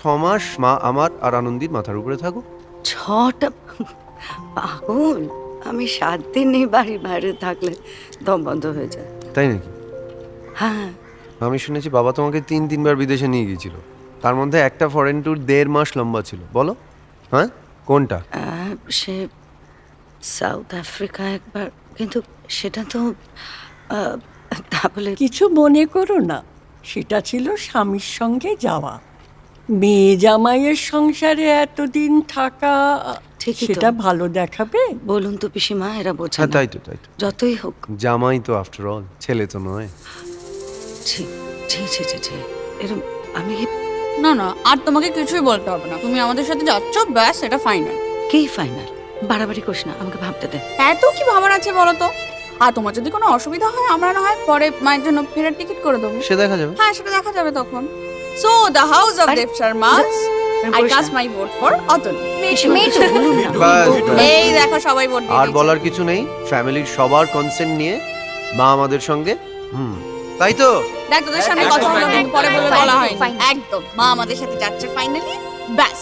6 মাস মা আমার আর আনন্দীর মাথার উপরে থাকুক। 6টা? পাগল, আমি 7 দিনই বাড়ি বাইরে থাকলে দম বন্ধ হয়ে যায়। তাই নাকি? হ্যাঁ, আমি শুনেছি বাবা তোমাকে 3-3বার বিদেশে নিয়ে গিয়েছিল, তার মধ্যে একটা ফরেন ট্যুর 1.5 মাস লম্বা ছিল। বলো হ্যাঁ, কোনটা? সে সাউথ আফ্রিকা একবার, কিন্তু সেটা তো তা বলে কিছু মনে করো না, সেটা ছিল স্বামীর সঙ্গে যাওয়া। মেয়ে জামাইয়ের সংসারে এতদিন থাকা, ঠিকই তো। সেটা ভালো দেখাবে। বলুন তো পিসিমা, এরা বোঝে হ্যাঁ না। তাই তো, তাই তো। যতই হোক। জামাই তো আফটার অল, ছেলে তো নয়। ছি ছি ছি ছি ছি, এরম আমি না না, আর তোমাকে কিছুই বলতে হবে না, তুমি আমাদের সাথে যাচ্ছ, ব্যাস, এটা ফাইনাল। কি ফাইনাল? বাড়াবাড়ি করিস না, আমাকে ভাবতে দে। এত কি ভাবার আছে বলো তো? আর তোমার যদি কোনো অসুবিধা হয়, আমরা না হয় পরে মায়ের জন্য ফেরার টিকিট করে দেবো। সে দেখা যাবে। হ্যাঁ, সেটা দেখা যাবে তখন। সো দ্য হাউস অফ আরে, Dev Sharma, I cast my vote for Atul. মেয়েটু বলুন না। বাস, বাস। এই দেখো, সবাই ভোট দিয়ে আর দিয়েছে। বলার কিছু নেই, ফ্যামিলির সবার কনসেন্ট নিয়ে মা আমাদের সঙ্গে। তাই তো। দেখ, তোদের সামনে কথা হলো কিন্তু পরে বলে বলা হয়নি। একদম, মা আমাদের সাথে যাচ্ছে ফাইনালি, ব্যাস।